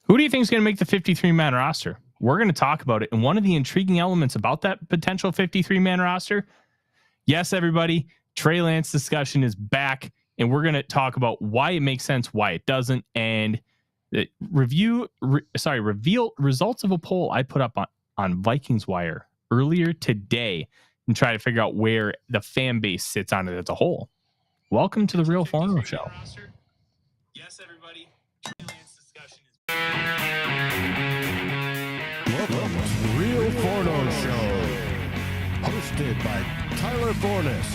Who do you think is going to make the 53-man roster? We're going to talk about it. And one of the intriguing elements about that potential 53-man roster, yes, everybody, Trey Lance discussion is back, and we're going to talk about why it makes sense, why it doesn't, and reveal results of a poll I put up on Vikings Wire earlier today and try to figure out where the fan base sits on it as a whole. Welcome to the Real Forno Show. Yes, everybody. Welcome to the Real Forno Show, hosted by Tyler Forness,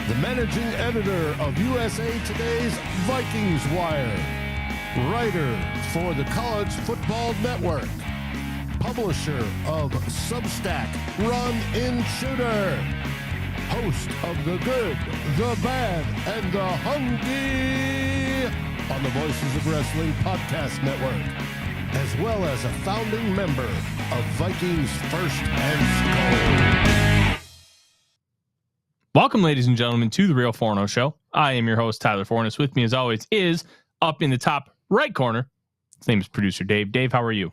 the managing editor of USA Today's Vikings Wire, writer for the College Football Network, publisher of Substack Run In Shooter, host of The Good, The Bad, and The Hungry on the Voices of Wrestling Podcast Network, as well as a founding member of Vikings First and SKOL. Welcome, ladies and gentlemen, to the Real Forno Show. I am your host, Tyler Forness. With me, as always, is up in the top right corner. His name is producer Dave. Dave, how are you?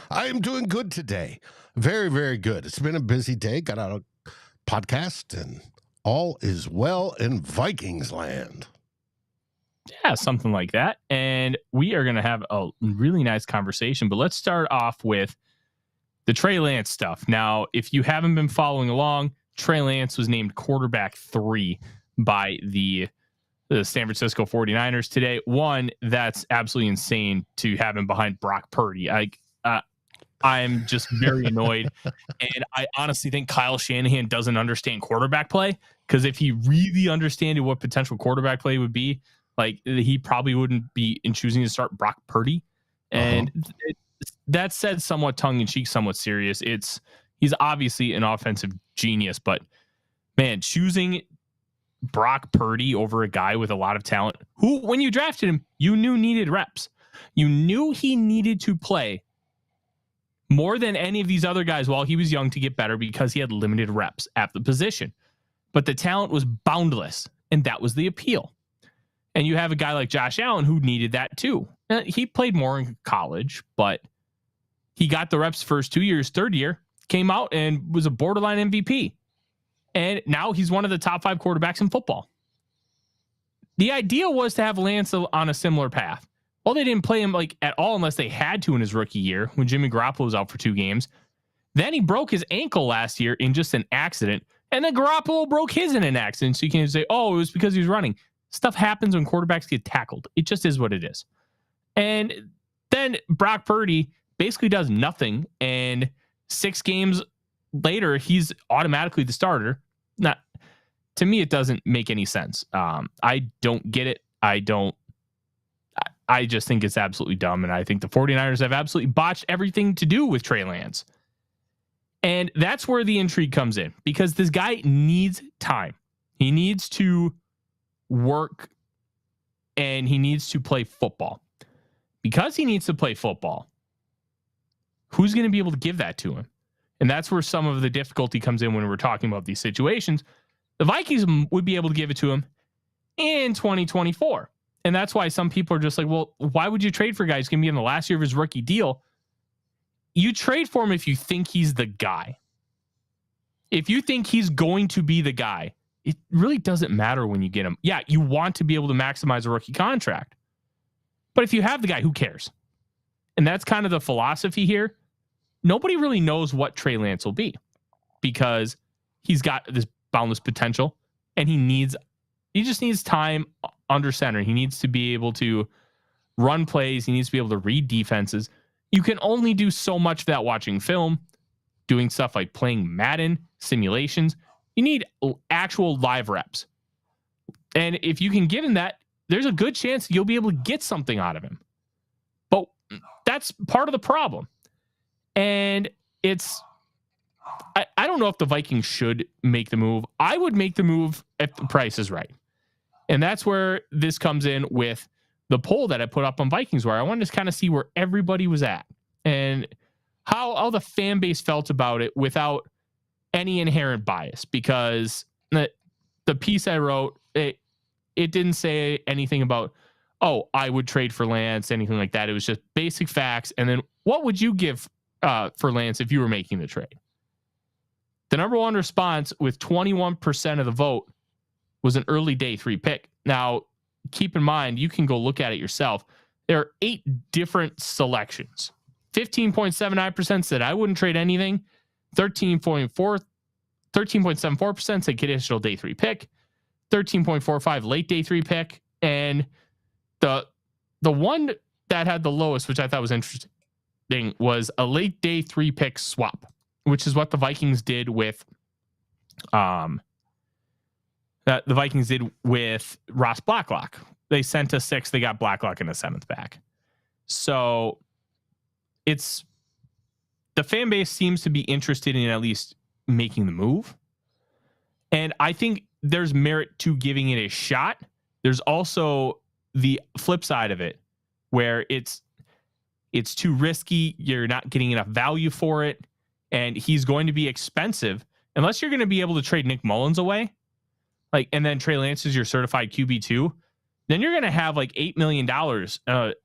I am doing good today. Very, very good. It's been a busy day. Got out a podcast, and all is well in Vikings land. Yeah, something like that. And we are going to have a really nice conversation, but let's start off with the Trey Lance stuff. Now, if you haven't been following along, Trey Lance was named quarterback 3 by the San Francisco 49ers today. One, that's absolutely insane to have him behind Brock Purdy. I'm just very annoyed. And I honestly think Kyle Shanahan doesn't understand quarterback play, because if he really understood what potential quarterback play would be, like, he probably wouldn't be in choosing to start Brock Purdy. And that said, somewhat tongue in cheek, somewhat serious. He's obviously an offensive genius, but man, choosing Brock Purdy over a guy with a lot of talent who, when you drafted him, you knew needed reps. You knew he needed to play more than any of these other guys while he was young to get better, because he had limited reps at the position. But the talent was boundless, and that was the appeal. And you have a guy like Josh Allen who needed that too. He played more in college, but he got the reps first 2 years. Third year, came out and was a borderline MVP. And now he's one of the top 5 quarterbacks in football. The idea was to have Lance on a similar path. Well, they didn't play him like at all unless they had to in his rookie year when Jimmy Garoppolo was out for 2 games. Then he broke his ankle last year in just an accident. And then Garoppolo broke his in an accident. So you can't say, oh, it was because he was running. Stuff happens when quarterbacks get tackled. It just is what it is. And then Brock Purdy basically does nothing. And 6 games later, he's automatically the starter. Not, to me, it doesn't make any sense. I don't get it. I just think it's absolutely dumb. And I think the 49ers have absolutely botched everything to do with Trey Lance. And that's where the intrigue comes in, because this guy needs time. He needs to work, and he needs to play football. Because he needs to play football, who's going to be able to give that to him? And that's where some of the difficulty comes in when we're talking about these situations. The Vikings would be able to give it to him in 2024. And that's why some people are just like, well, why would you trade for a guy who's going to be in the last year of his rookie deal? You trade for him if you think he's the guy. If you think he's going to be the guy, it really doesn't matter when you get him. Yeah, you want to be able to maximize a rookie contract. But if you have the guy, who cares? And that's kind of the philosophy here. Nobody really knows what Trey Lance will be, because he's got this boundless potential, and he just needs time under center. He needs to be able to run plays. He needs to be able to read defenses. You can only do so much of that watching film, doing stuff like playing Madden, simulations. You need actual live reps. And if you can give him that, there's a good chance you'll be able to get something out of him. But that's part of the problem. And I don't know if the Vikings should make the move. I would make the move if the price is right. And that's where this comes in with the poll that I put up on Vikings, where I wanted to kind of see where everybody was at and how the fan base felt about it without any inherent bias, because the piece I wrote, it didn't say anything about, oh, I would trade for Lance, anything like that. It was just basic facts. And then what would you give for Lance if you were making the trade? The number one response with 21% of the vote was an early day 3 pick. Now, keep in mind, you can go look at it yourself. There are 8 different selections. 15.79% said I wouldn't trade anything. 13.74% said conditional day 3 pick. 13.45 late day 3 pick. And the one that had the lowest, which I thought was interesting, was a late day 3 pick swap, which is what the Vikings did with Ross Blacklock. They sent a 6, they got Blacklock in the 7th back. So it's the fan base seems to be interested in at least making the move. And I think there's merit to giving it a shot. There's also the flip side of it where it's too risky. You're not getting enough value for it. And he's going to be expensive unless you're going to be able to trade Nick Mullins away. And then Trey Lance is your certified QB2. Then you're going to have like $8 million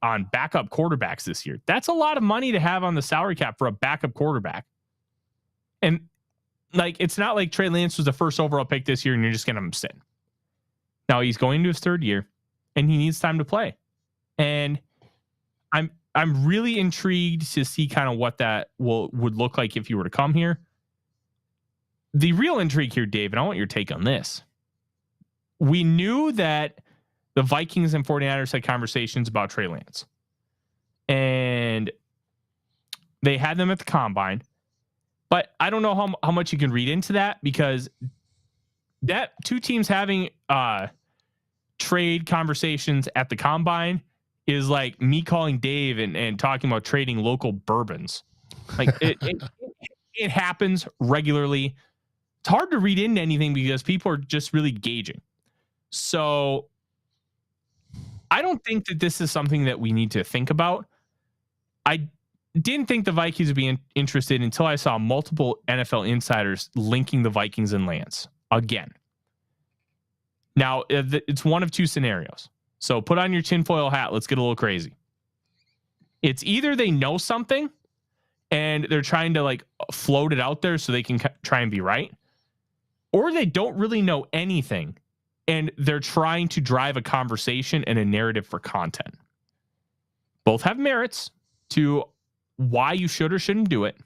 on backup quarterbacks this year. That's a lot of money to have on the salary cap for a backup quarterback. And it's not like Trey Lance was the first overall pick this year and you're just going to sit. Now he's going to his 3rd year and he needs time to play. And I'm really intrigued to see kind of what that would look like if you were to come here. The real intrigue here, Dave, and I want your take on this. We knew that the Vikings and 49ers had conversations about Trey Lance. And they had them at the combine. But I don't know how much you can read into that, because that 2 teams having trade conversations at the combine is like me calling Dave and talking about trading local bourbons. It happens regularly. It's hard to read into anything because people are just really gauging. So I don't think that this is something that we need to think about. I didn't think the Vikings would be interested until I saw multiple NFL insiders linking the Vikings and Lance again. Now, it's one of 2 scenarios. So put on your tinfoil hat. Let's get a little crazy. It's either they know something and they're trying to float it out there so they can try and be right, or they don't really know anything and they're trying to drive a conversation and a narrative for content. Both have merits to why you should or shouldn't do it.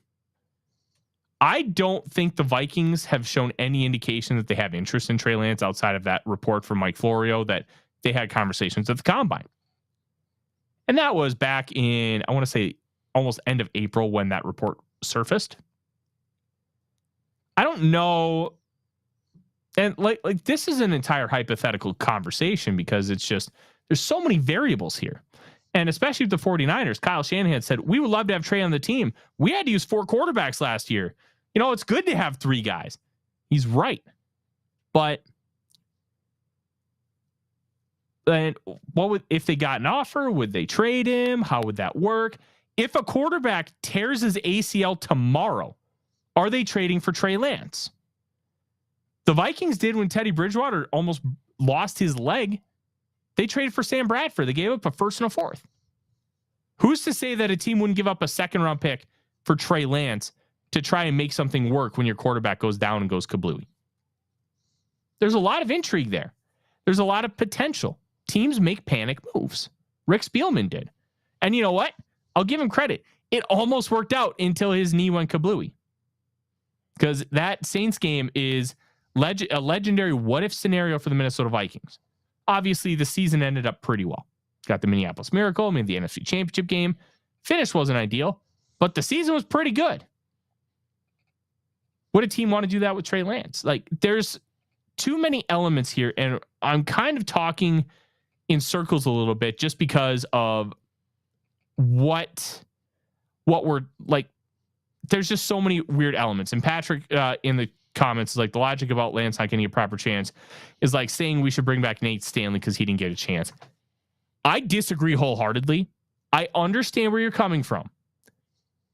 I don't think the Vikings have shown any indication that they have interest in Trey Lance outside of that report from Mike Florio that they had conversations at the combine. And that was back in, I want to say, almost end of April when that report surfaced. I don't know. And this is an entire hypothetical conversation because it's just, there's so many variables here. And especially with the 49ers, Kyle Shanahan said, we would love to have Trey on the team. We had to use 4 quarterbacks last year. It's good to have 3 guys. He's right. But then if they got an offer, would they trade him? How would that work? If a quarterback tears his ACL tomorrow, are they trading for Trey Lance? The Vikings did when Teddy Bridgewater almost lost his leg. They traded for Sam Bradford. They gave up a 1st and a 4th. Who's to say that a team wouldn't give up a 2nd-round pick for Trey Lance to try and make something work when your quarterback goes down and goes kablooey? There's a lot of intrigue there. There's a lot of potential. Teams make panic moves. Rick Spielman did. And you know what? I'll give him credit. It almost worked out until his knee went kablooey. Because that Saints game is a legendary what-if scenario for the Minnesota Vikings. Obviously, the season ended up pretty well. Got the Minneapolis Miracle, made the NFC Championship game. Finish wasn't ideal, but the season was pretty good. Would a team want to do that with Trey Lance? There's too many elements here, and I'm kind of talking in circles a little bit just because of what we're like. There's just so many weird elements. And Patrick in the comments is the logic about Lance not getting a proper chance is like saying we should bring back Nate Stanley because he didn't get a chance. I disagree wholeheartedly. I understand where you're coming from,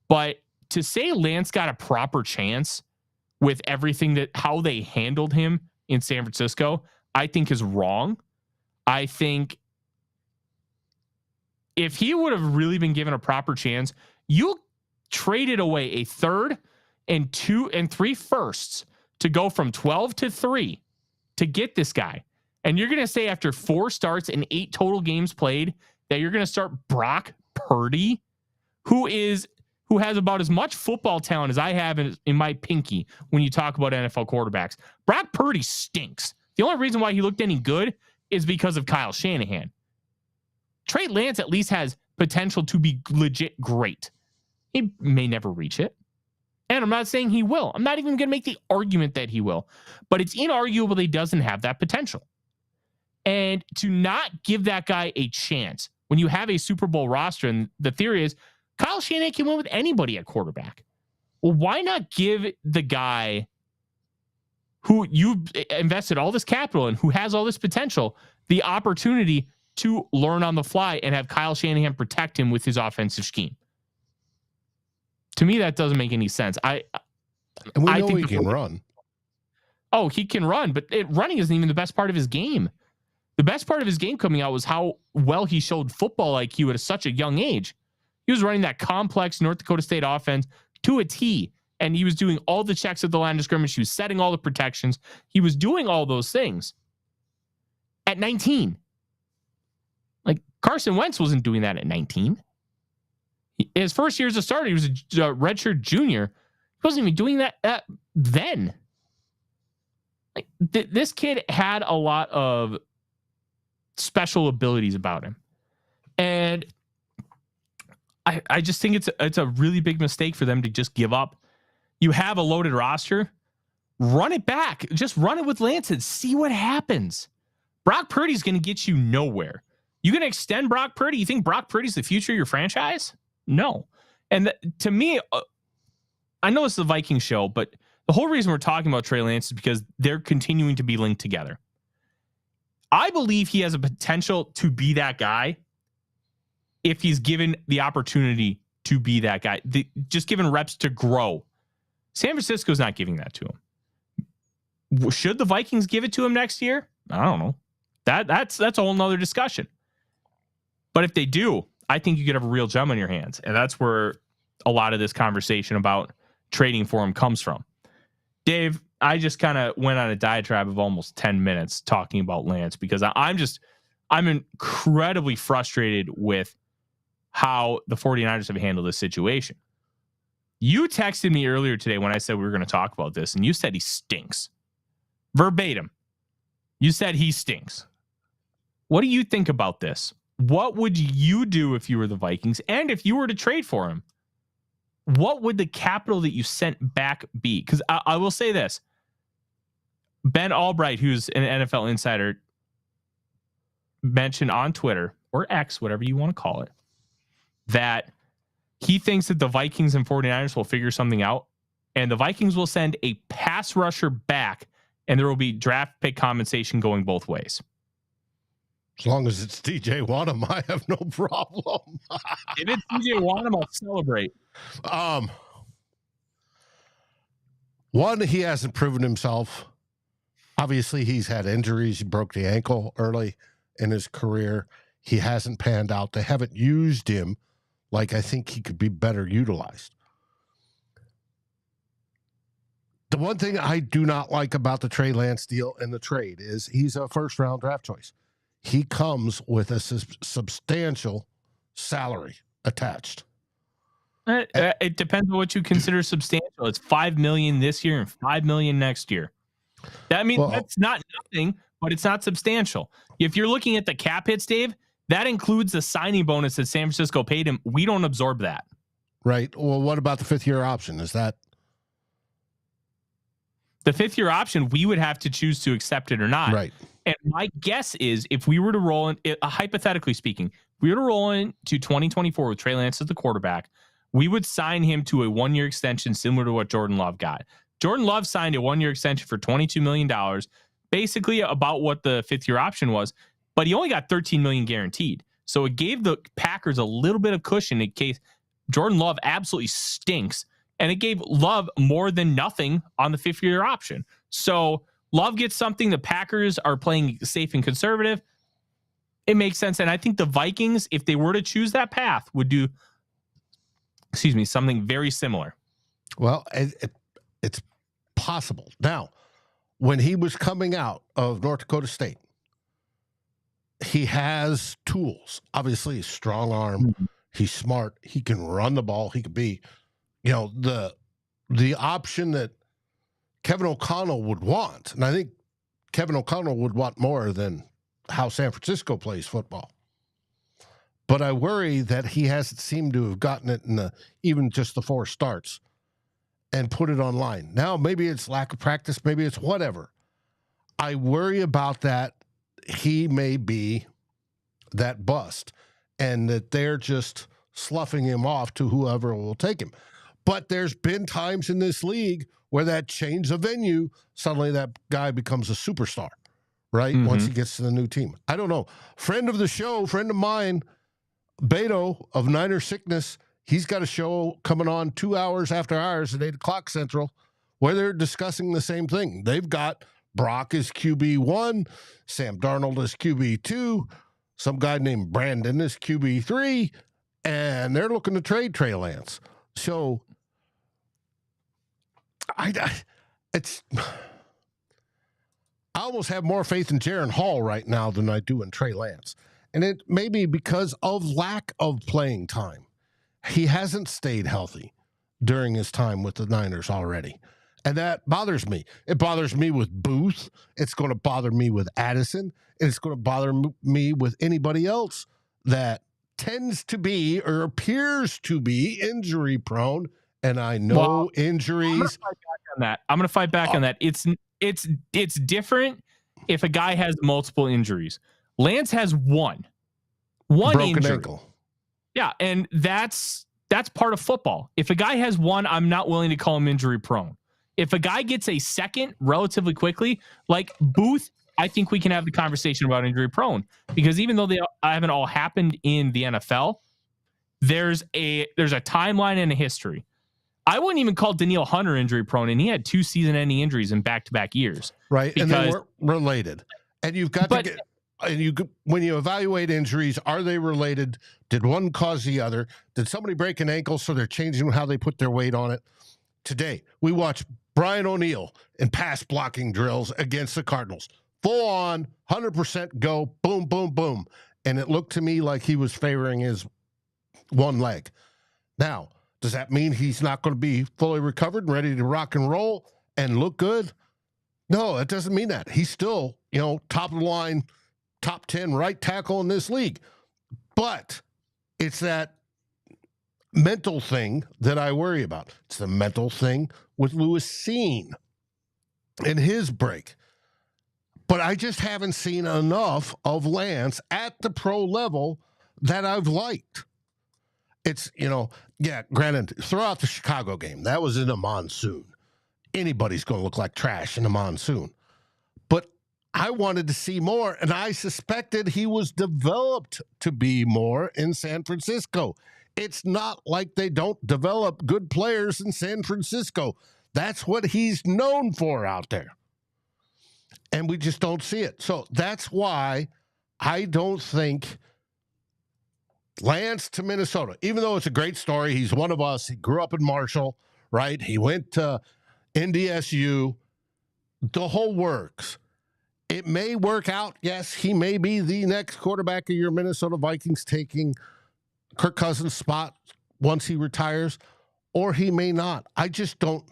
but to say Lance got a proper chance with everything how they handled him in San Francisco, I think is wrong. I think if he would have really been given a proper chance, you traded away a third and 2 and 3 firsts to go from 12 to 3 to get this guy. And you're going to say after 4 starts and 8 total games played that you're going to start Brock Purdy, who has about as much football talent as I have in my pinky when you talk about NFL quarterbacks. Brock Purdy stinks. The only reason why he looked any good is because of Kyle Shanahan. Trey Lance at least has potential to be legit great. He may never reach it. And I'm not saying he will. I'm not even going to make the argument that he will. But it's inarguable that he doesn't have that potential. And to not give that guy a chance when you have a Super Bowl roster, and the theory is Kyle Shanahan can win with anybody at quarterback. Well, why not give the guy who you invested all this capital in, who has all this potential, the opportunity to learn on the fly and have Kyle Shanahan protect him with his offensive scheme? To me, that doesn't make any sense. And we know he can run. Oh, he can run, but running isn't even the best part of his game. The best part of his game coming out was how well he showed football IQ at such a young age. He was running that complex North Dakota State offense to a T, and he was doing all the checks at the line of scrimmage. He was setting all the protections. He was doing all those things at 19. Like Carson Wentz wasn't doing that at 19. His first year as a starter, he was a redshirt junior. He wasn't even doing that then. Like this kid had a lot of special abilities about him, and I just think it's a really big mistake for them to just give up. You have a loaded roster, run it back, just run it with Lance and see what happens. Brock Purdy's going to get you nowhere. You going to extend Brock Purdy? You think Brock Purdy's the future of your franchise? No. And to me, I know it's the Vikings show, but the whole reason we're talking about Trey Lance is because they're continuing to be linked together. I believe he has a potential to be that guy if he's given the opportunity to be that guy. Just given reps to grow. San Francisco's not giving that to him. Should the Vikings give it to him next year? I don't know. That's a whole nother discussion. But if they do, I think you could have a real gem on your hands. And that's where a lot of this conversation about trading for him comes from. Dave, I just kind of went on a diatribe of almost 10 minutes talking about Lance because I'm incredibly frustrated with how the 49ers have handled this situation. You texted me earlier today when I said we were going to talk about this, and you said he stinks. Verbatim. You said he stinks. What do you think about this? What would you do if you were the Vikings? And if you were to trade for him, what would the capital that you sent back be? Because I will say this. Ben Albright, who's an NFL insider, mentioned on Twitter, or X, whatever you want to call it, that he thinks that the Vikings and 49ers will figure something out, and the Vikings will send a pass rusher back, and there will be draft pick compensation going both ways. As long as it's DJ Wanham, I have no problem. If it's DJ Wanham, I'll celebrate. One, he hasn't proven himself. Obviously, he's had injuries. He broke the ankle early in his career. He hasn't panned out. They haven't used him like I think he could be better utilized. The one thing I do not like about the Trey Lance deal and the trade is he's a first-round draft choice. He comes with a substantial salary attached. It depends on what you consider substantial. It's $5 million this year and $5 million next year. That means that's not nothing, but it's not substantial. If you're looking at the cap hits, Dave, that includes the signing bonus that San Francisco paid him. We don't absorb that. Right. Well, what about the 5th-year option? Is that the 5th-year option? We would have to choose to accept it or not. Right. And my guess is if we were to roll in, hypothetically speaking, if we were to roll into 2024 with Trey Lance as the quarterback, we would sign him to a 1-year extension similar to what Jordan Love got. Jordan Love signed a 1-year extension for $22 million, basically about what the 5th-year option was, but he only got $13 million guaranteed. So it gave the Packers a little bit of cushion in case Jordan Love absolutely stinks, and it gave Love more than nothing on the 5th-year option. So Love gets something. The Packers are playing safe and conservative. It makes sense. And I think the Vikings, if they were to choose that path, would do, something very similar. Well, it's possible. Now, when he was coming out of North Dakota State, he has tools. Obviously, a strong arm. Mm-hmm. He's smart. He can run the ball. He could be, the option that Kevin O'Connell would want. And I think Kevin O'Connell would want more than how San Francisco plays football. But I worry that he hasn't seemed to have gotten it in even just the 4 starts and put it online. Now, maybe it's lack of practice. Maybe it's whatever. I worry about that. He may be that bust and that they're just sloughing him off to whoever will take him. But there's been times in this league where that change of venue, suddenly that guy becomes a superstar, right? Mm-hmm. Once he gets to the new team. I don't know. Friend of the show, friend of mine, Beto of Niner Sickness, he's got a show coming on 2 hours after ours at 8 o'clock Central where they're discussing the same thing. They've got Brock is QB1, Sam Darnold is QB2, some guy named Brandon is QB3, and they're looking to trade Trey Lance. So I almost have more faith in Jaron Hall right now than I do in Trey Lance. And it may be because of lack of playing time. He hasn't stayed healthy during his time with the Niners already. And that bothers me. It bothers me with Booth. It's going to bother me with Addison. And it's going to bother me with anybody else that tends to be or appears to be injury prone. And I know injuries. I'm going to fight back on that. It's different if a guy has multiple injuries. Lance has one broken injury. Ankle. Yeah, and that's part of football. If a guy has one, I'm not willing to call him injury prone. If a guy gets a second relatively quickly, like Booth, I think we can have the conversation about injury prone because even though they haven't all happened in the NFL, there's a timeline and a history. I wouldn't even call Danielle Hunter injury prone, and he had 2 season-ending injuries in back-to-back years. Right, and they weren't related. And you've got to get. And when you evaluate injuries, are they related? Did one cause the other? Did somebody break an ankle so they're changing how they put their weight on it? Today, we watched Brian O'Neill in pass blocking drills against the Cardinals. Full on, 100% go, boom, boom, boom. And it looked to me like he was favoring his one leg. Now, does that mean he's not going to be fully recovered and ready to rock and roll and look good? No, it doesn't mean that. He's still, top of the line, top 10 right tackle in this league. But it's that mental thing that I worry about. It's the mental thing with Lewis Cine in his break. But I just haven't seen enough of Lance at the pro level that I've liked. It's, granted, throw out the Chicago game. That was in a monsoon. Anybody's going to look like trash in a monsoon. But I wanted to see more, and I suspected he was developed to be more in San Francisco. It's not like they don't develop good players in San Francisco. That's what he's known for out there. And we just don't see it. So that's why I don't think Lance to Minnesota, even though it's a great story, he's one of us. He grew up in Marshall, right? He went to NDSU. The whole works. It may work out. Yes, he may be the next quarterback of your Minnesota Vikings, taking Kirk Cousins' spot once he retires, or he may not. I don't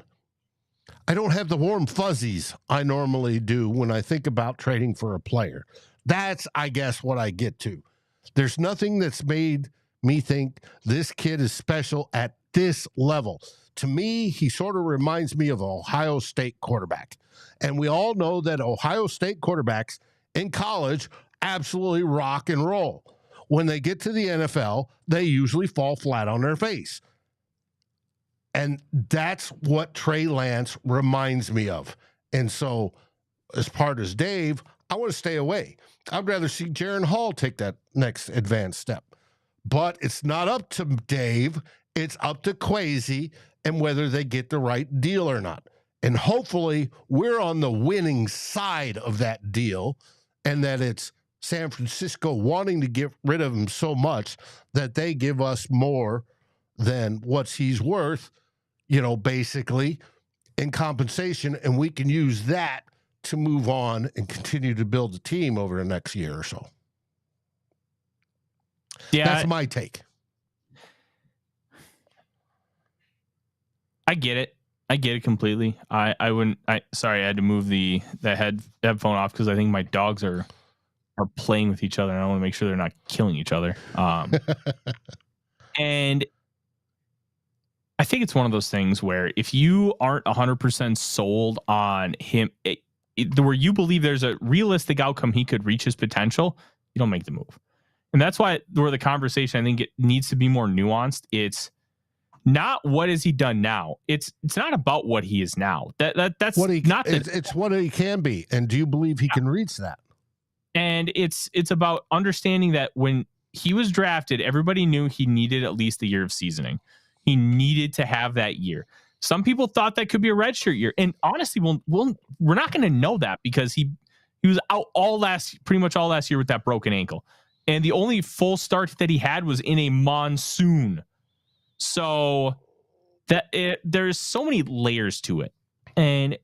have the warm fuzzies I normally do when I think about trading for a player. That's, I guess, what I get to. There's nothing that's made me think this kid is special at this level. To me, he sort of reminds me of an Ohio State quarterback. And we all know that Ohio State quarterbacks in college absolutely rock and roll. When they get to the NFL, they usually fall flat on their face. And that's what Trey Lance reminds me of. And so, as part as Dave, I want to stay away. I'd rather see Jaron Hall take that next advanced step. But it's not up to Dave. It's up to Kwesi and whether they get the right deal or not. And hopefully we're on the winning side of that deal and that it's San Francisco wanting to get rid of him so much that they give us more than what he's worth, basically in compensation, and we can use that to move on and continue to build the team over the next year or so. Yeah, that's my take. I get it completely. I wouldn't. Sorry, I had to move the headphone off because I think my dogs are playing with each other, and I want to make sure they're not killing each other. And I think it's one of those things where if you aren't 100% sold on him, where you believe there's a realistic outcome he could reach his potential, you don't make the move. And that's why where the conversation, I think, it needs to be more nuanced. It's not what has he done now. It's not about what he is now. That's what he not. It's what he can be. And do you believe he can reach that? And it's about understanding that when he was drafted, everybody knew he needed at least a year of seasoning. He needed to have that year. Some people thought that could be a redshirt year, and honestly, we're not going to know that because he was out pretty much all last year with that broken ankle, and the only full start that he had was in a monsoon. So there's so many layers to it, and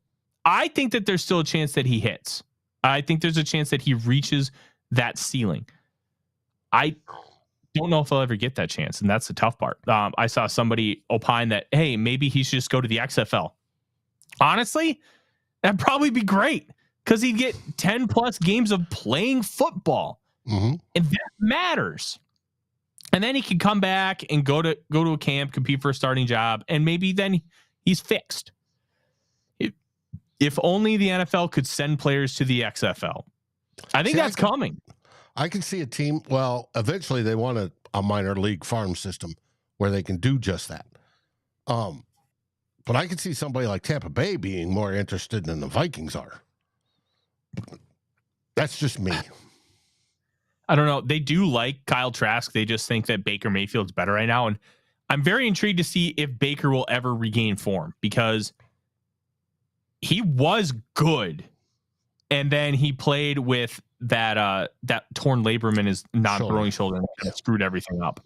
I think that there's still a chance that he hits. I think there's a chance that he reaches that ceiling. I don't know if I'll ever get that chance, and that's the tough part. I saw somebody opine that, hey, maybe he should just go to the XFL. Honestly, that'd probably be great because he'd get 10 plus games of playing football, and that matters. And then he could come back and go to a camp, compete for a starting job, and maybe then he's fixed. If only the NFL could send players to the XFL. I think that's coming. I can see a team. Well, eventually they want a minor league farm system where they can do just that. But I can see somebody like Tampa Bay being more interested than the Vikings are. That's just me. I don't know. They do like Kyle Trask. They just think that Baker Mayfield's better right now. And I'm very intrigued to see if Baker will ever regain form because he was good. And then he played with that torn labrum in his non-throwing shoulder and kind of screwed everything up.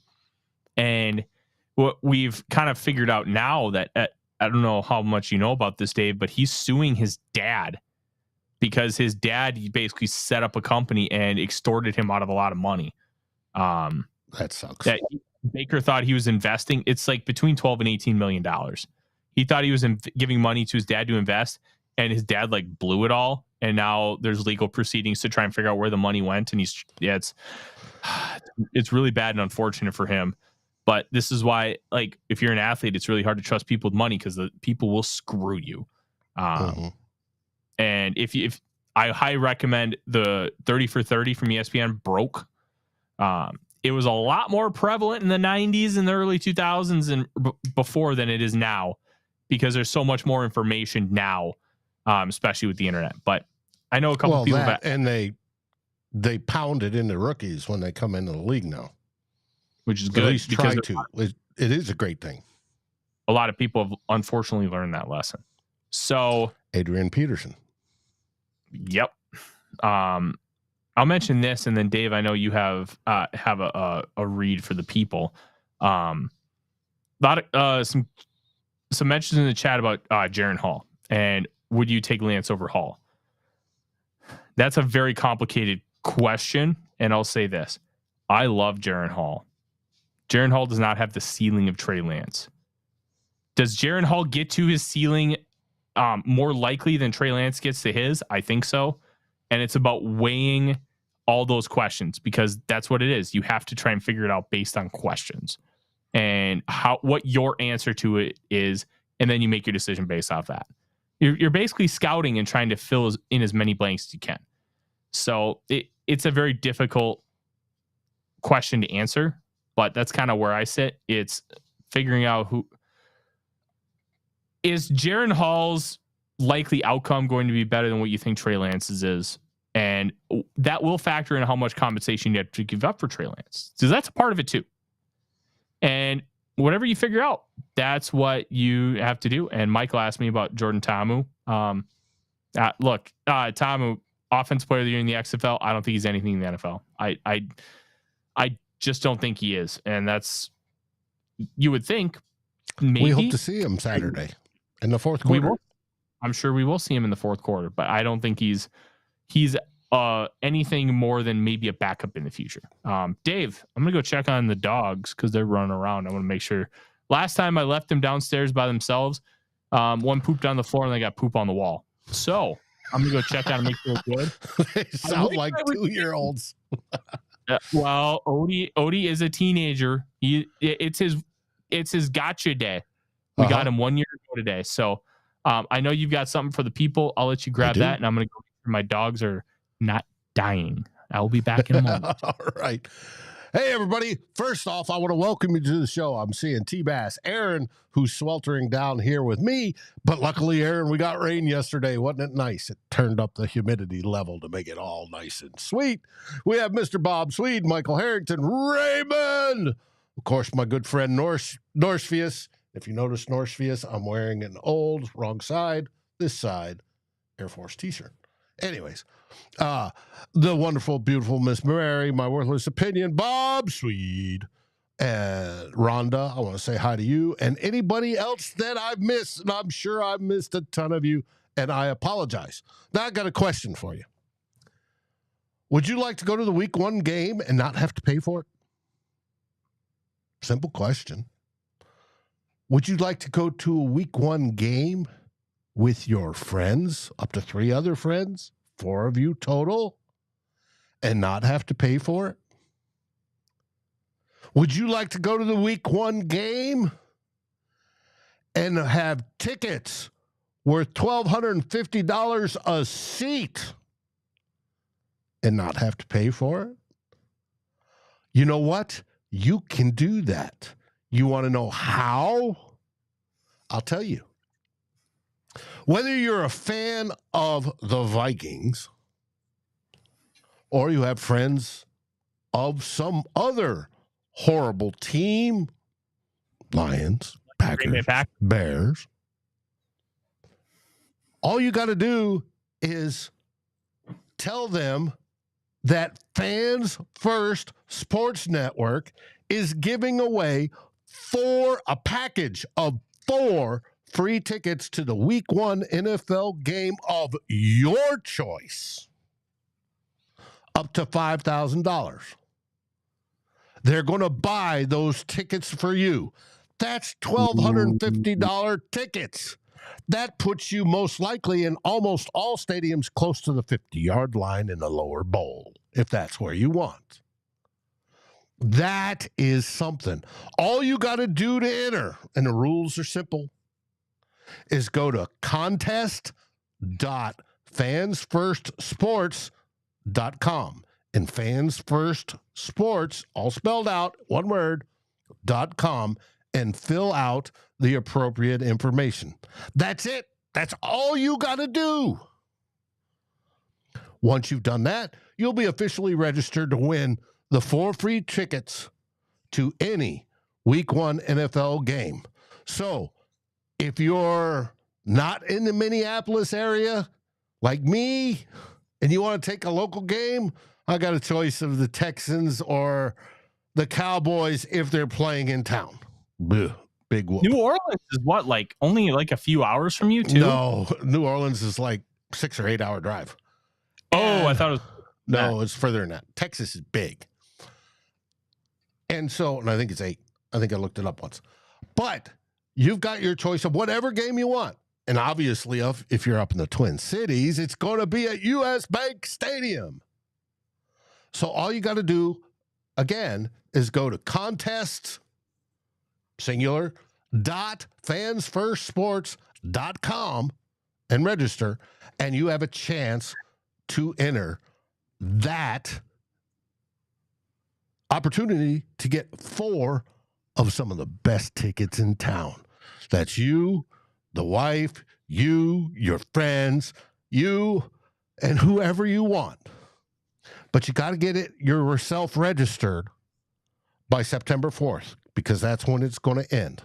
And what we've kind of figured out now that I don't know how much you know about this, Dave, but he's suing his dad because his dad basically set up a company and extorted him out of a lot of money. That sucks. That Baker thought he was investing. It's like between $12 and $18 million. He thought he was giving money to his dad to invest, and his dad like blew it all. And now there's legal proceedings to try and figure out where the money went. And it's really bad and unfortunate for him. But this is why, like, if you're an athlete, it's really hard to trust people with money because the people will screw you. And if I highly recommend the 30 for 30 from ESPN, Broke. It was a lot more prevalent in the 90s and the early 2000s and before than it is now because there's so much more information now. Especially with the internet, but I know a couple people and they pound it into rookies when they come into the league now, which is good. At least try to. It is a great thing. A lot of people have unfortunately learned that lesson. So Adrian Peterson. Yep. I'll mention this, and then Dave, I know you have a read for the people. A lot of some mentions in the chat about Jaren Hall and. Would you take Lance over Hall? That's a very complicated question. And I'll say this. I love Jaren Hall. Jaren Hall does not have the ceiling of Trey Lance. Does Jaren Hall get to his ceiling more likely than Trey Lance gets to his? I think so. And it's about weighing all those questions because that's what it is. You have to try and figure it out based on questions and what your answer to it is. And then you make your decision based off that. You're basically scouting and trying to fill in as many blanks as you can. So it's a very difficult question to answer, but that's kind of where I sit. It's figuring out who is Jaren Hall's likely outcome going to be better than what you think Trey Lance's is. And that will factor in how much compensation you have to give up for Trey Lance. So that's a part of it too. And whatever you figure out, that's what you have to do. And Michael asked me about Jordan Ta'amu. Ta'amu, offensive player of the year in the XFL. I don't think he's anything in the NFL. I just don't think he is. And that's, you would think maybe. We hope to see him Saturday in the fourth quarter. I'm sure we will see him in the fourth quarter, but I don't think he's anything more than maybe a backup in the future. Dave, I'm going to go check on the dogs because they're running around. I want to make sure. Last time I left them downstairs by themselves, one pooped on the floor and they got poop on the wall. So I'm going to go check out and make sure it's good. They sound like 2-year-olds. Well, Odie is a teenager. It's his gotcha day. We got him 1 year ago today. So I know you've got something for the people. I'll let you grab that, and I'm going to go make sure my dogs are not dying. I'll be back in a moment. All right. Hey, everybody. First off, I want to welcome you to the show. I'm seeing T-Bass Aaron, who's sweltering down here with me. But luckily, Aaron, we got rain yesterday. Wasn't it nice? It turned up the humidity level to make it all nice and sweet. We have Mr. Bob Swede, Michael Harrington, Raymond. Of course, my good friend Norsefius. If you notice Norsefius, I'm wearing an old, wrong side, this side, Air Force t-shirt. Anyways, the wonderful, beautiful Miss Mary, my worthless opinion, Bob Swede, and Rhonda, I want to say hi to you, and anybody else that I've missed, and I'm sure I've missed a ton of you, and I apologize. Now, I got a question for you. Would you like to go to the week 1 game and not have to pay for it? Simple question. Would you like to go to a week 1 game with your friends, up to 3 other friends, 4 of you total, and not have to pay for it? Would you like to go to the week 1 game and have tickets worth $1,250 a seat and not have to pay for it? You know what? You can do that. You want to know how? I'll tell you. Whether you're a fan of the Vikings or you have friends of some other horrible team, Lions, Packers, Bears, all you got to do is tell them that Fans First Sports Network is giving away a package of 4 free tickets to the week 1 NFL game of your choice, up to $5,000. They're going to buy those tickets for you. That's $1,250 tickets. That puts you most likely in almost all stadiums close to the 50-yard line in the lower bowl, if that's where you want. That is something. All you got to do to enter, and the rules are simple, is go to contest.fansfirstsports.com. And Fans First Sports, all spelled out, one word, .com, and fill out the appropriate information. That's it. That's all you got to do. Once you've done that, you'll be officially registered to win the 4 free tickets to any week 1 NFL game. So if you're not in the Minneapolis area like me and you want to take a local game, I got a choice of the Texans or the Cowboys if they're playing in town. Blech, big whoop. New Orleans is what, like only like a few hours from you too? No, New Orleans is like 6 or 8 hour drive. Oh, I thought it was. No, it's further than that. Texas is big. And I think it's 8. I think I looked it up once. But you've got your choice of whatever game you want. And obviously, if you're up in the Twin Cities, it's going to be at US Bank Stadium. So all you got to do, again, is go to contest, singular, .fansfirstsports.com and register, and you have a chance to enter that opportunity to get 4 of some of the best tickets in town. That's you, the wife, you, your friends, you, and whoever you want. But you got to get it yourself registered by September 4th, because that's when it's going to end.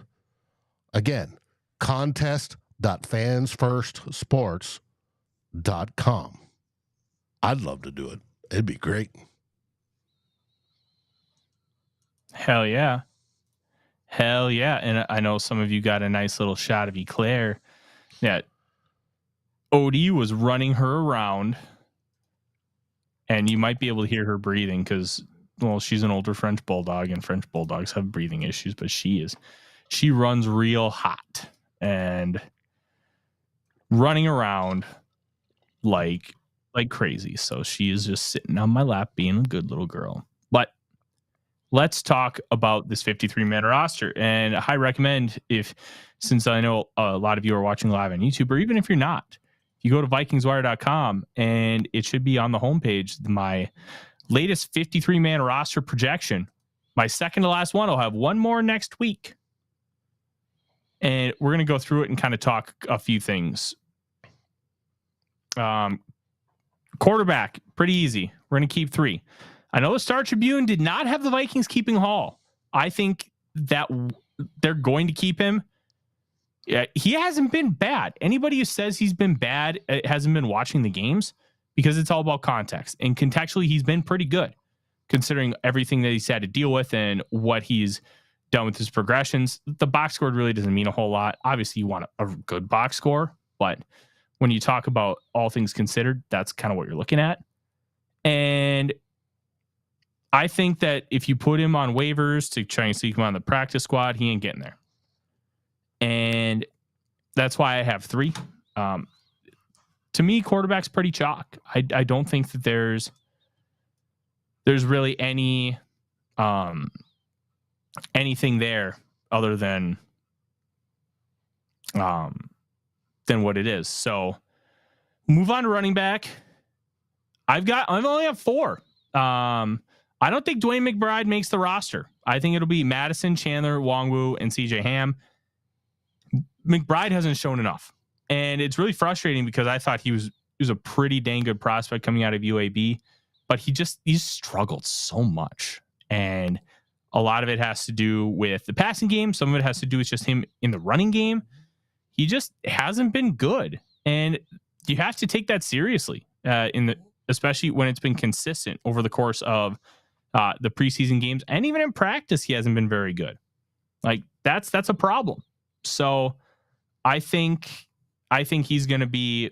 Again, contest.fansfirstsports.com. I'd love to do it. It'd be great. Hell yeah. Hell yeah. And I know some of you got a nice little shot of Eclair that Odie was running her around, and you might be able to hear her breathing because, well, she's an older French bulldog, and French bulldogs have breathing issues, but she runs real hot and running around like crazy. So she is just sitting on my lap being a good little girl. But let's talk about this 53-man roster. And I recommend, since I know a lot of you are watching live on YouTube, or even if you're not, you go to VikingsWire.com and it should be on the homepage. My latest 53-man roster projection, my second to last one. I'll have one more next week. And we're going to go through it and kind of talk a few things. Quarterback, pretty easy. We're going to keep 3. I know the Star Tribune did not have the Vikings keeping Hall. I think that they're going to keep him. Yeah, he hasn't been bad. Anybody who says he's been bad hasn't been watching the games, because it's all about context. And contextually, he's been pretty good, considering everything that he's had to deal with and what he's done with his progressions. The box score really doesn't mean a whole lot. Obviously, you want a good box score, but when you talk about all things considered, that's kind of what you're looking at. And I think that if you put him on waivers to try and sneak him on the practice squad, he ain't getting there. And that's why I have 3. To me, quarterback's pretty chalk. I don't think that there's really any anything there other than what it is. So move on to running back. I've only have 4. I don't think Dwayne McBride makes the roster. I think it'll be Madison, Chandler, Wongwu, and CJ Ham. McBride hasn't shown enough. And it's really frustrating because I thought he was a pretty dang good prospect coming out of UAB, but he's struggled so much. And a lot of it has to do with the passing game. Some of it has to do with just him in the running game. He just hasn't been good. And you have to take that seriously, especially when it's been consistent over the course of the preseason games. And even in practice, he hasn't been very good. Like, that's a problem. So I think he's going to be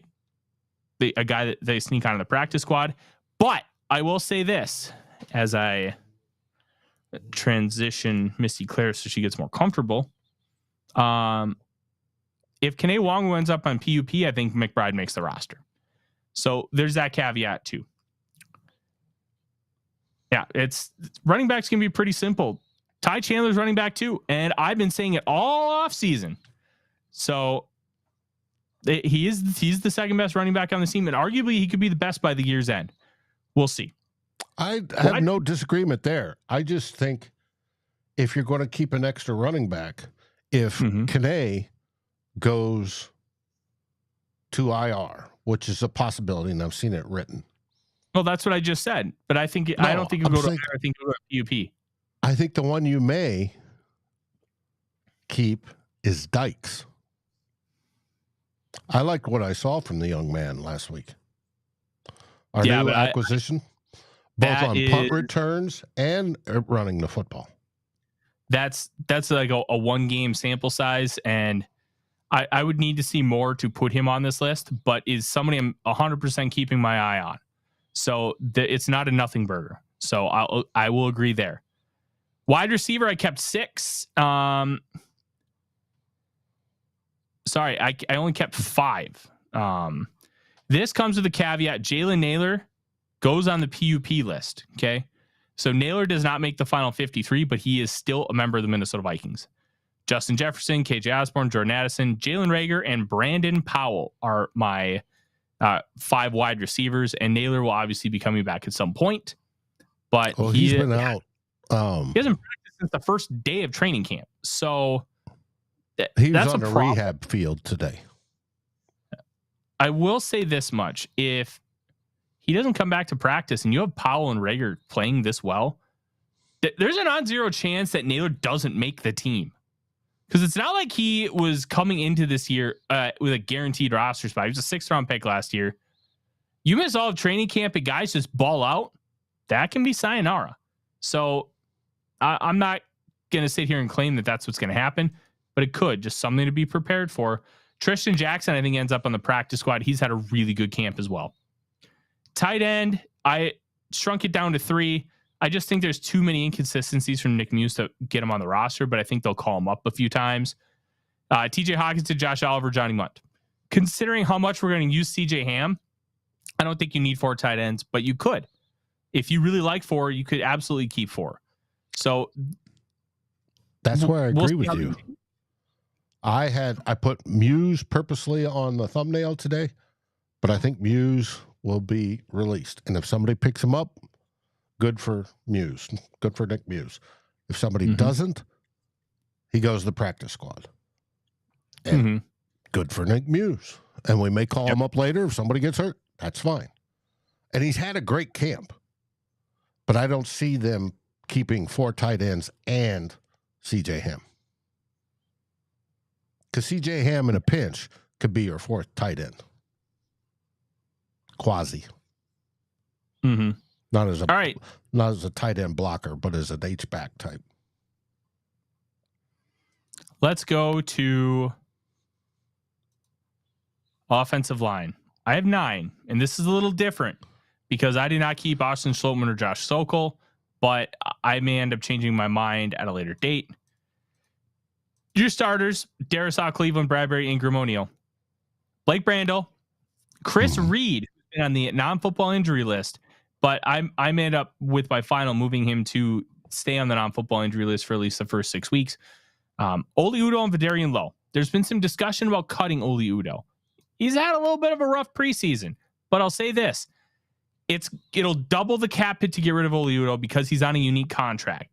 a guy that they sneak on in the practice squad. But I will say this as I transition Misty Claire so she gets more comfortable. If Kene Wongwu ends up on PUP, I think McBride makes the roster. So there's that caveat too. Yeah, it's running backs can be pretty simple. Ty Chandler's running back too, and I've been saying it all off season. So he's the second best running back on the team, and arguably he could be the best by the year's end. We'll see. I have no disagreement there. I just think if you're going to keep an extra running back, if Kene goes to IR, which is a possibility, and I've seen it written. Well, that's what I just said, but I don't think he'll go to IR. I think he'll go to PUP. I think the one you may keep is Dykes. I like what I saw from the young man last week. Our new acquisition, both on punt returns and running the football. That's like a one-game sample size, and I would need to see more to put him on this list, but is somebody I'm 100% keeping my eye on. So it's not a nothing burger. So I will agree there. Wide receiver, I kept 6. Sorry, I only kept 5. This comes with a caveat. Jalen Naylor goes on the PUP list. Okay. So Naylor does not make the final 53, but he is still a member of the Minnesota Vikings. Justin Jefferson, KJ Osborne, Jordan Addison, Jalen Reagor, and Brandon Powell are my 5 wide receivers. And Naylor will obviously be coming back at some point. But he's been out. He hasn't practiced since the first day of training camp. So he was on the rehab field today. I will say this much. If he doesn't come back to practice and you have Powell and Reagor playing this well, there's a non-zero chance that Naylor doesn't make the team. Because it's not like he was coming into this year with a guaranteed roster spot. He was a 6th-round pick last year. You miss all of training camp and guys just ball out, that can be sayonara. So I'm not going to sit here and claim that that's what's going to happen, but it could. Just something to be prepared for. Tristan Jackson, I think, ends up on the practice squad. He's had a really good camp as well. Tight end, I shrunk it down to 3. I just think there's too many inconsistencies from Nick Muse to get him on the roster, but I think they'll call him up a few times. TJ Hawkinson, Josh Oliver, Johnny Munt. Considering how much we're going to use CJ Ham, I don't think you need 4 tight ends, but you could. If you really like 4, you could absolutely keep 4. So that's where I agree with you. I put Muse purposely on the thumbnail today, but I think Muse will be released. And if somebody picks him up, good for Muse. Good for Nick Muse. If somebody doesn't, he goes to the practice squad. And good for Nick Muse. And we may call him up later if somebody gets hurt. That's fine. And he's had a great camp. But I don't see them keeping 4 tight ends and CJ Ham. Because CJ Ham in a pinch could be your 4th tight end. Quasi. Not as a tight end blocker, but as an H-back type. Let's go to offensive line. I have 9, and this is a little different because I did not keep Austin Schlottman or Josh Sokol, but I may end up changing my mind at a later date. Your starters, Darisaw, Cleveland, Bradbury, Ingram, O'Neal. Blake Brandel, Chris Reed on the non-football injury list, but I ended up with my final moving him to stay on the non-football injury list for at least the first 6 weeks. Oli Udoh and Vidarian Lowe. There's been some discussion about cutting Oli Udoh. He's had a little bit of a rough preseason, but I'll say this. It'll double the cap hit to get rid of Oli Udoh because he's on a unique contract.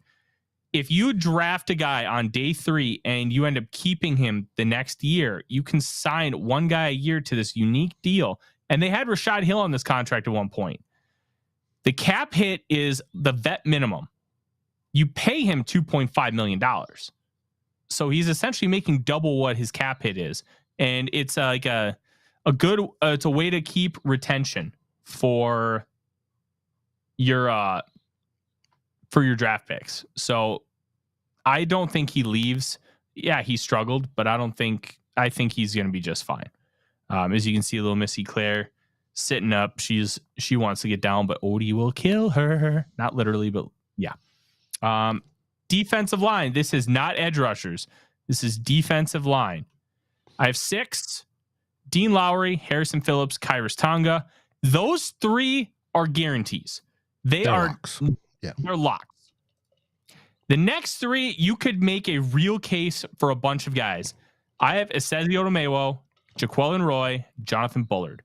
If you draft a guy on day 3 and you end up keeping him the next year, you can sign one guy a year to this unique deal. And they had Rashad Hill on this contract at one point. The cap hit is the vet minimum. You pay him $2.5 million. So he's essentially making double what his cap hit is. And it's like a good, it's a way to keep retention for your draft picks. So I don't think he leaves. Yeah, he struggled, but I think he's going to be just fine. As you can see, little Missy Claire sitting up. She wants to get down, but Odie will kill her. Not literally, but yeah. Defensive line. This is not edge rushers. This is defensive line. I have 6. Dean Lowry, Harrison Phillips, Kyrus Tonga. Those 3 are guarantees. They're locks. Yeah. They're locks. The next 3, you could make a real case for a bunch of guys. I have Esezi Otomewo, Jaquelin Roy, Jonathan Bullard.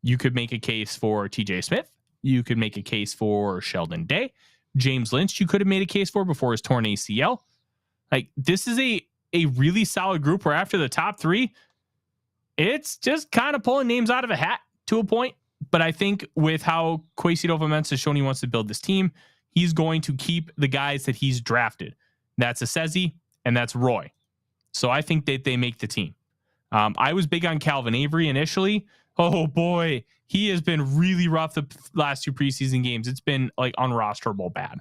You could make a case for TJ Smith. You could make a case for Sheldon Day. James Lynch, you could have made a case for before his torn ACL. Like, this is a really solid group where after the top 3, it's just kind of pulling names out of a hat to a point. But I think with how Kwesi Adofo-Mensah has shown he wants to build this team, he's going to keep the guys that he's drafted. That's Esezi and that's Roy. So I think that they make the team. I was big on Calvin Avery initially. Oh boy, he has been really rough the last 2 preseason games. It's been like unrosterable bad.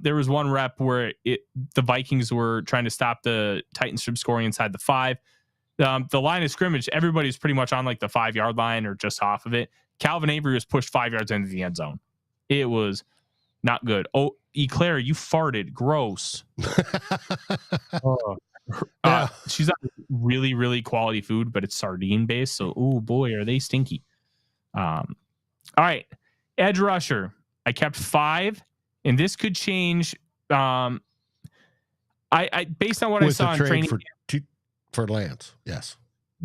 There was one rep where the Vikings were trying to stop the Titans from scoring inside the 5. The line of scrimmage, everybody's pretty much on like the 5-yard line or just off of it. Calvin Avery was pushed 5 yards into the end zone. It was not good. Oh, Eclair, you farted. Gross. She's got really, really quality food, but it's sardine based. So, oh boy, are they stinky. All right. Edge rusher. I kept 5, and this could change. I based on what I saw in training for Lance. Yes.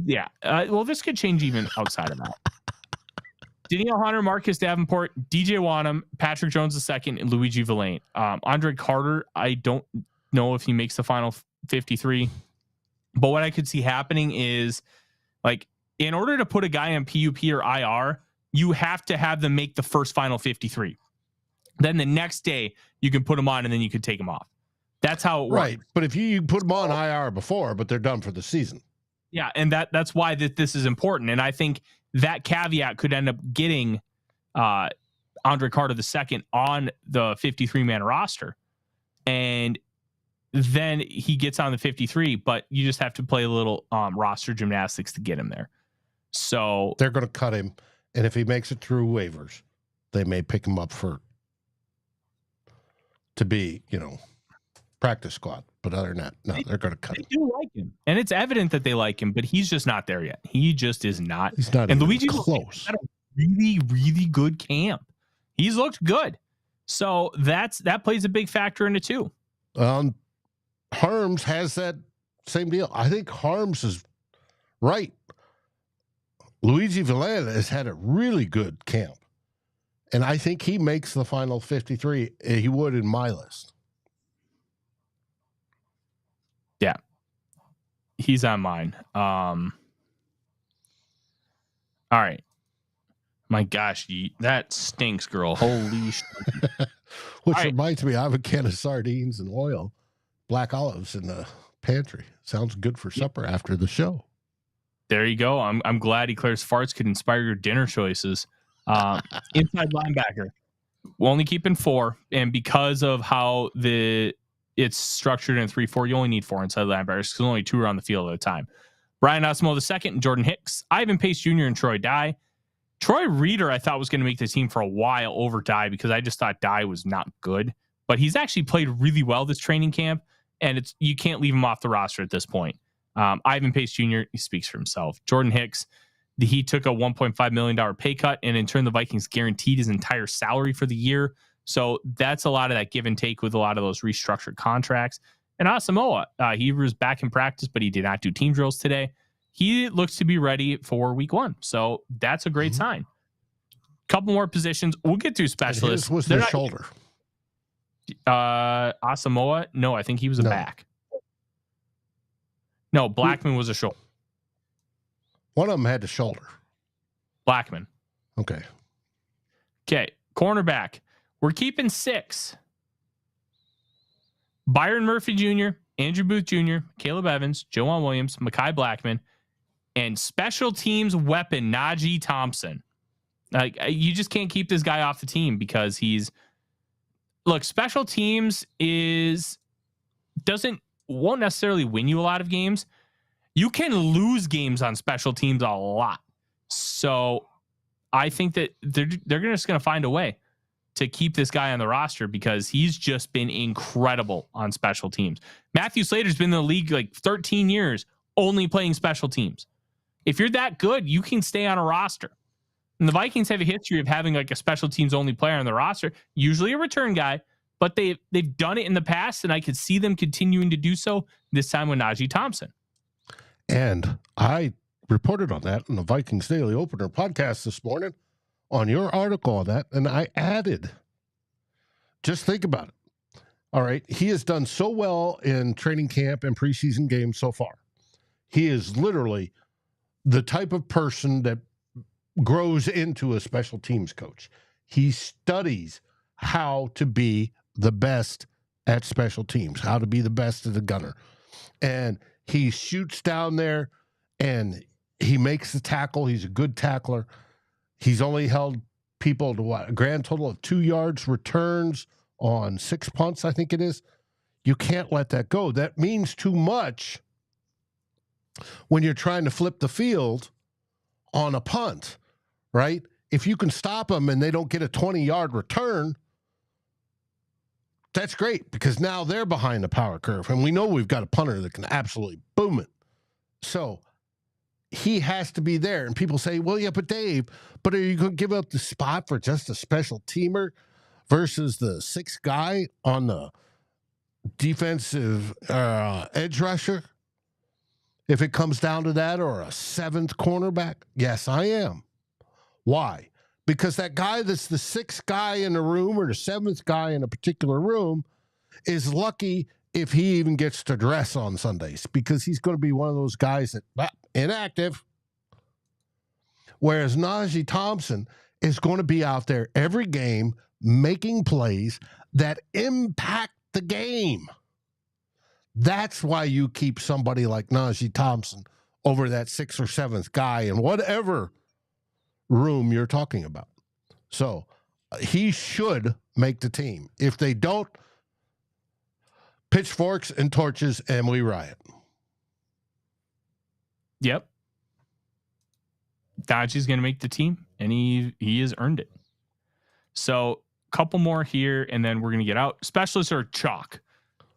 Yeah. Well, this could change even outside of that. Danielle Hunter, Marcus Davenport, DJ Wanham, Patrick Jones II, and Luigi Villain. Andre Carter, I don't know if he makes the final 53. But what I could see happening is, like, in order to put a guy on PUP or IR, you have to have them make the first final 53. Then the next day, you can put them on, and then you can take them off. That's how it works. Right. But if you put them on IR before, but they're done for the season. Yeah, and that's why this is important. And I think that caveat could end up getting Andre Carter II on the 53-man roster. And then he gets on the 53, but you just have to play a little roster gymnastics to get him there. So they're going to cut him. And if he makes it through waivers, they may pick him up to be, practice squad. But other than that, no, they're going to cut him. They do like him. And it's evident that they like him, but he's just not there yet. He just is not. He's not and even Luigi close. Had a really, really good camp. He's looked good. So that plays a big factor in it too. Harms has that same deal. I think Harms is right. Luigi Villena has had a really good camp. And I think he makes the final 53. He would in my list. Yeah. He's on mine. All right. My gosh, that stinks, girl. Holy shit. Which reminds me, I have a can of sardines and oil, black olives in the pantry. Sounds good for supper after the show. There you go. I'm glad Eclair's farts could inspire your dinner choices. Inside linebacker, we're only keeping 4, and because of how it's structured in 3-4, you only need 4 inside linebackers because only 2 are on the field at a time. Brian Osmo II and Jordan Hicks, Ivan Pace Jr. and Troy Dye. Troy Reeder, I thought was going to make the team for a while over Dye because I just thought Dye was not good, but he's actually played really well this training camp, and you can't leave him off the roster at this point. Ivan Pace Jr., he speaks for himself. Jordan Hicks, he took a $1.5 million pay cut, and in turn, the Vikings guaranteed his entire salary for the year. So that's a lot of that give and take with a lot of those restructured contracts. And Asamoah, he was back in practice, but he did not do team drills today. He looks to be ready for week 1. So that's a great sign. Couple more positions. We'll get to specialists. Was their shoulder? Asamoah? No, I think he was a back. No, Blackman was a shoulder. One of them had the shoulder. Blackman. Okay. Cornerback. We're keeping 6. Byron Murphy Jr., Andrew Booth Jr., Caleb Evans, Joanne Williams, Mekhi Blackman, and special teams weapon Najee Thompson. Like, you just can't keep this guy off the team because special teams won't necessarily win you a lot of games. You can lose games on special teams a lot. So I think that they're just going to find a way to keep this guy on the roster because he's just been incredible on special teams. Matthew Slater's been in the league like 13 years, only playing special teams. If you're that good, you can stay on a roster. And the Vikings have a history of having like a special teams only player on the roster, usually a return guy, but they've done it in the past, and I could see them continuing to do so this time with Najee Thompson. And I reported on that in the Vikings Daily Opener podcast this morning on your article on that, and I added, just think about it. All right, he has done so well in training camp and preseason games so far. He is literally the type of person that grows into a special teams coach. He studies how to be the best at special teams, how to be the best as a gunner. And he shoots down there and he makes the tackle. He's a good tackler. He's only held people to a grand total of 2 yards returns on 6 punts, I think it is. You can't let that go. That means too much when you're trying to flip the field on a punt, right? If you can stop them and they don't get a 20-yard return, that's great because now they're behind the power curve. And we know we've got a punter that can absolutely boom it. So he has to be there. And people say, well, yeah, but Dave, are you going to give up the spot for just a special teamer versus the 6th guy on the defensive edge rusher? If it comes down to that, or a 7th cornerback? Yes, I am. Why? Because that guy that's the 6th guy in the room or the 7th guy in a particular room is lucky if he even gets to dress on Sundays because he's going to be one of those guys that inactive. Whereas Najee Thompson is going to be out there every game making plays that impact the game. That's why you keep somebody like Najee Thompson over that 6th or 7th guy in whatever room you're talking about. So he should make the team. If they don't, pitchforks and torches, and we riot. Yep. Najee going to make the team, and he has earned it. So a couple more here, and then we're going to get out. Specialists are chalk.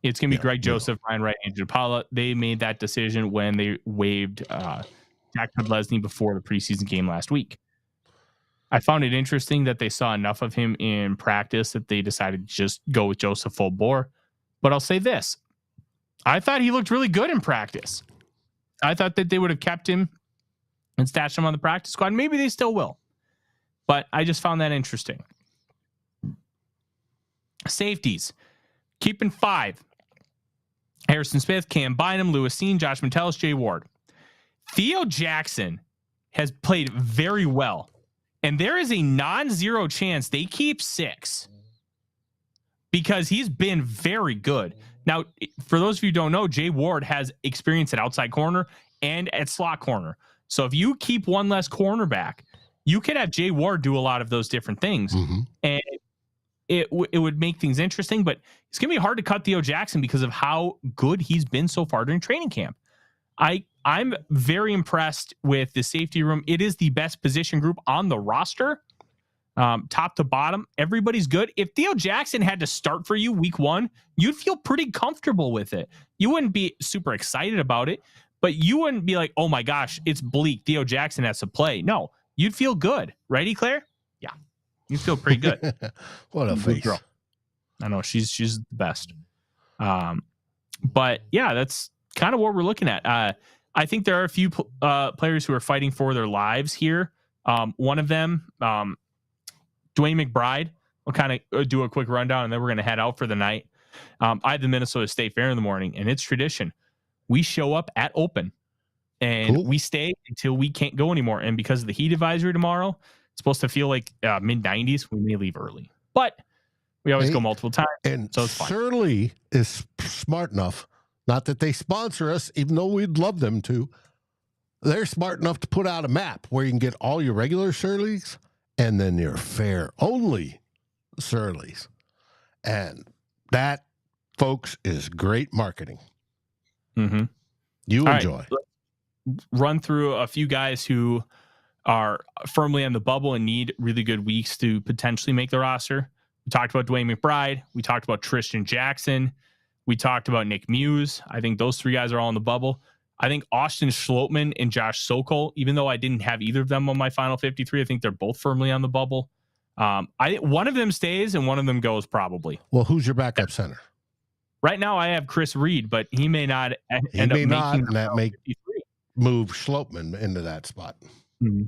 It's going to be Greg Joseph, Ryan Wright, and Japala. They made that decision when they waived Jack Lesney before the preseason game last week. I found it interesting that they saw enough of him in practice that they decided to just go with Joseph full bore. But I'll say this. I thought he looked really good in practice. I thought that they would have kept him and stashed him on the practice squad. Maybe they still will. But I just found that interesting. Safeties. Keeping 5. Harrison Smith, Cam Bynum, Lewis Seen, Josh Metellus, Jay Ward. Theo Jackson has played very well. And there is a non-zero chance they keep 6 because he's been very good. Now, for those of you who don't know, Jay Ward has experience at outside corner and at slot corner. So if you keep one less cornerback, you could have Jay Ward do a lot of those different things. Mm-hmm. And it would make things interesting, but it's going to be hard to cut Theo Jackson because of how good he's been so far during training camp. I'm very impressed with the safety room. It is the best position group on the roster, top to bottom. Everybody's good. If Theo Jackson had to start for you week 1, you'd feel pretty comfortable with it. You wouldn't be super excited about it, but you wouldn't be like, oh my gosh, it's bleak. Theo Jackson has to play. No, you'd feel good. Righty, Claire? Yeah. You feel pretty good. What a face. Girl. I know she's the best. But yeah, that's kind of what we're looking at. I think there are a few players who are fighting for their lives here. One of them, Dwayne McBride. We'll kind of do a quick rundown, and then we're going to head out for the night. I have the Minnesota State Fair in the morning, and it's tradition. We show up at open, and we stay until we can't go anymore. And because of the heat advisory tomorrow, it's supposed to feel like mid-90s. We may leave early, but we always go multiple times, and so it's fine. Surly is smart enough. Not that they sponsor us, even though we'd love them to. They're smart enough to put out a map where you can get all your regular Surleys and then your fair-only Surleys. And that, folks, is great marketing. Mm-hmm. You enjoy. Right. Run through a few guys who are firmly on the bubble and need really good weeks to potentially make the roster. We talked about Dwayne McBride. We talked about Tristan Jackson. We talked about Nick Muse. I think those 3 guys are all in the bubble. I think Austin Schlottman and Josh SKOL, even though I didn't have either of them on my final 53, I think they're both firmly on the bubble. One of them stays and one of them goes probably. Well, who's your backup center? Right now I have Chris Reed, but he may not end up making that move Schlottman into that spot. Mm-hmm.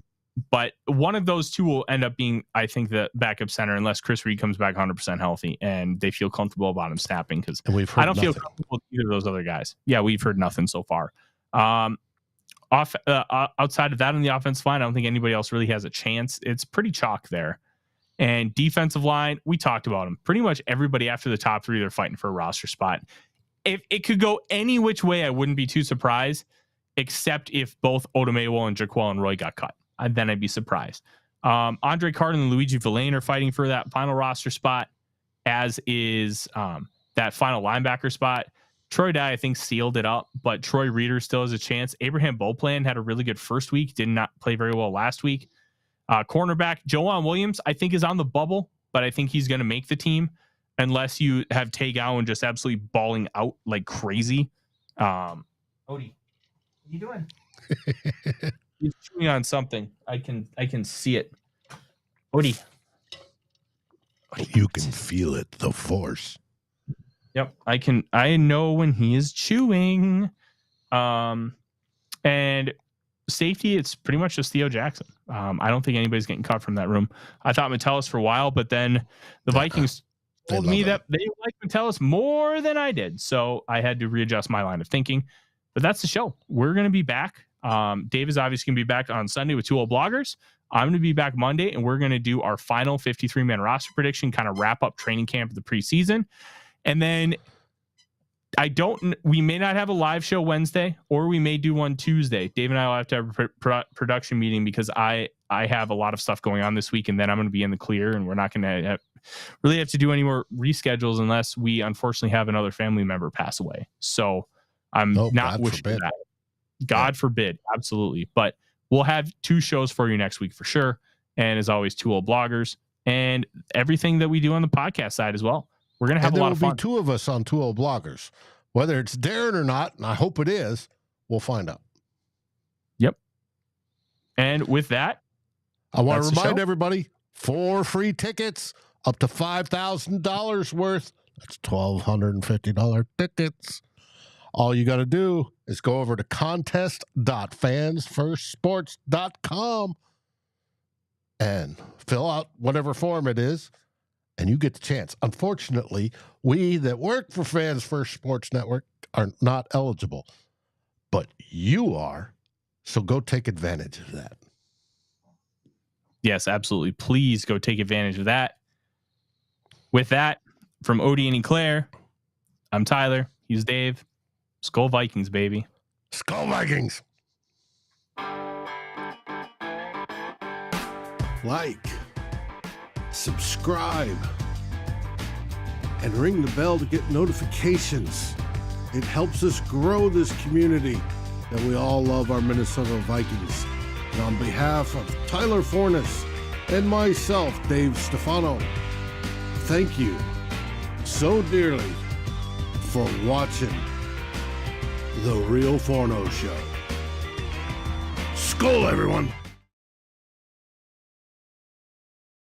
But one of those 2 will end up being, I think, the backup center unless Chris Reed comes back 100% healthy and they feel comfortable about him snapping. Because I don't feel comfortable with either of those other guys. Yeah, we've heard nothing so far. Outside of that on the offensive line, I don't think anybody else really has a chance. It's pretty chalk there. And defensive line, we talked about them. Pretty much everybody after the top 3, they're fighting for a roster spot. If it could go any which way, I wouldn't be too surprised, except if both Odomewol and Jaquel and Roy got cut. Then I'd be surprised. Andre Carter and Luigi Villain are fighting for that final roster spot, as is that final linebacker spot. Troy Dye, I think, sealed it up, but Troy Reeder still has a chance. Abraham Beauplan had a really good first week, did not play very well last week. Cornerback, Joanne Williams, I think, is on the bubble, but I think he's going to make the team unless you have Tay Gowan just absolutely balling out like crazy. Odie, what are you doing? He's chewing on something. I can see it. Odie. You can feel it, the force. Yep, I know when he is chewing. And safety, it's pretty much just Theo Jackson. I don't think anybody's getting cut from that room. I thought Metellus for a while, but then the Vikings told me that they like Metellus more than I did. So I had to readjust my line of thinking. But that's the show. We're going to be back. Dave is obviously going to be back on Sunday with 2 old bloggers. I'm going to be back Monday, and we're going to do our final 53-man roster prediction, kind of wrap up training camp of the preseason. And then we may not have a live show Wednesday, or we may do one Tuesday. Dave and I will have to have a production meeting because I I have a lot of stuff going on this week, and then I'm going to be in the clear, and we're not going to really have to do any more reschedules unless we unfortunately have another family member pass away. So I'm not wishing for that. God forbid. Absolutely. But we'll have 2 shows for you next week for sure. And as always, 2 old bloggers and everything that we do on the podcast side as well. We're going to have a lot of fun. There will be 2 of us on 2 old bloggers. Whether it's Darren or not, and I hope it is, we'll find out. Yep. And with that, I want to remind everybody, 4 free tickets, up to $5,000 worth. That's $1,250 tickets. All you got to do is go over to contest.fansfirstsports.com and fill out whatever form it is, and you get the chance. Unfortunately, we that work for Fans First Sports Network are not eligible, but you are, so go take advantage of that. Yes, absolutely. Please go take advantage of that. With that, from Odie and Claire, I'm Tyler. He's Dave. SKOL Vikings, baby. SKOL Vikings. Like, subscribe, and ring the bell to get notifications. It helps us grow this community that we all love, our Minnesota Vikings. And on behalf of Tyler Forness and myself, Dave Stefano, thank you so dearly for watching The Real Forno Show. SKOL, everyone.